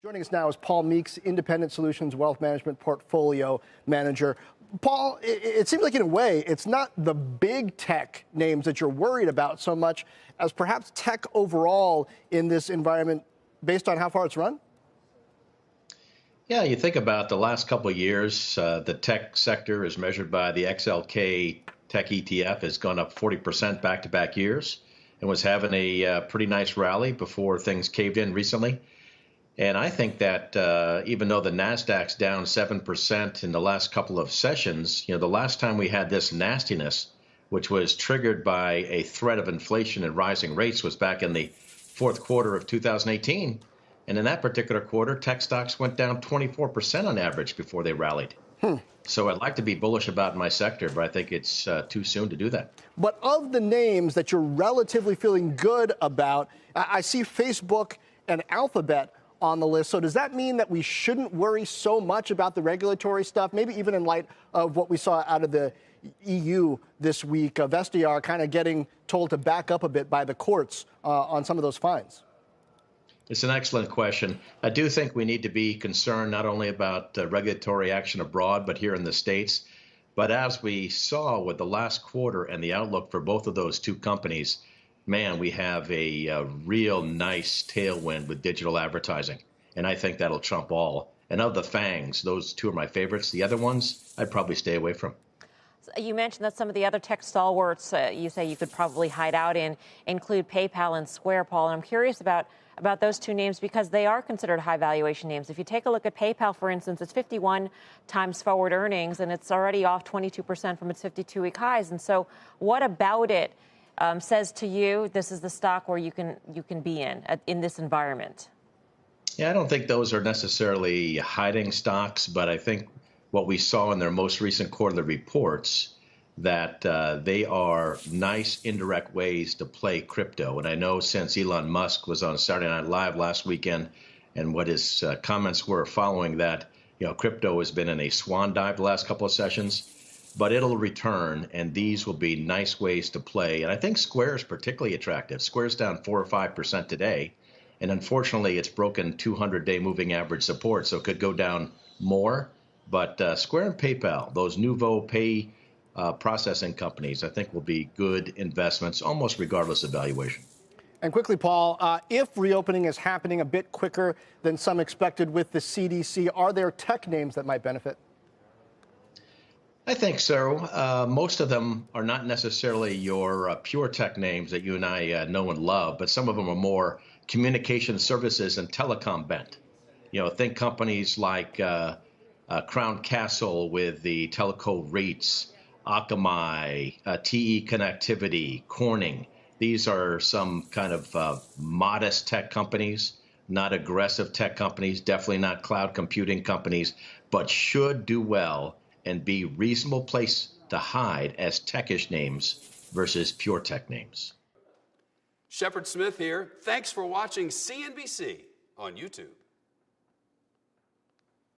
Joining us now is Paul Meeks, Independent Solutions Wealth Management Portfolio Manager. Paul, it seems like in a way it's not the big tech names that you're worried about so much as perhaps tech overall in this environment based on how far it's run? Yeah, you think about the last couple of years, the tech sector is measured by the XLK Tech ETF has gone up 40% back-to-back years and was having a pretty nice rally before things caved in recently. And I think that even though the Nasdaq's down 7% in the last couple of sessions, the last time we had this nastiness, which was triggered by a threat of inflation and rising rates, was back in the fourth quarter of 2018. And in that particular quarter, tech stocks went down 24% on average before they rallied. So I'd like to be bullish about my sector, but I think it's too soon to do that. But of the names that you're relatively feeling good about, I see Facebook and Alphabet on the list. So does that mean that we shouldn't worry so much about the regulatory stuff, maybe even in light of what we saw out of the EU this week, Vestiaire kind of getting told to back up a bit by the courts on some of those fines? It's an excellent question. I do think we need to be concerned not only about regulatory action abroad, but here in the States. But as we saw with the last quarter and the outlook for both of those two companies, man, we have a real nice tailwind with digital advertising. And I think that'll trump all. And of the FANGs, those two are my favorites. The other ones, I'd probably stay away from. You mentioned that some of the other tech stalwarts you say you could probably hide out in include PayPal and Square, Paul. And I'm curious about those two names because they are considered high valuation names. If you take a look at PayPal, for instance, it's 51 times forward earnings, and it's already off 22% from its 52-week highs. And so what about it says to you this is the stock where you can be in this environment? Yeah, I don't think those are necessarily hiding stocks, but I think what we saw in their most recent quarterly reports that they are nice indirect ways to play crypto. And I know since Elon Musk was on Saturday Night Live last weekend and what his comments were following that, crypto has been in a swan dive the last couple of sessions, but it'll return and these will be nice ways to play. And I think Square is particularly attractive. Square's down 4 or 5% today. And unfortunately, it's broken 200-day moving average support, so it could go down more. But Square and PayPal, those nouveau pay processing companies, I think will be good investments, almost regardless of valuation. And quickly, Paul, if reopening is happening a bit quicker than some expected with the CDC, are there tech names that might benefit? I think so. Most of them are not necessarily your pure tech names that you and I know and love, but some of them are more communication services and telecom bent. Think companies like Crown Castle with the telco REITs, Akamai, TE Connectivity, Corning. These are some kind of modest tech companies, not aggressive tech companies, definitely not cloud computing companies, but should do well and be reasonable place to hide as techish names versus pure tech names. Shepard Smith here. Thanks for watching CNBC on YouTube.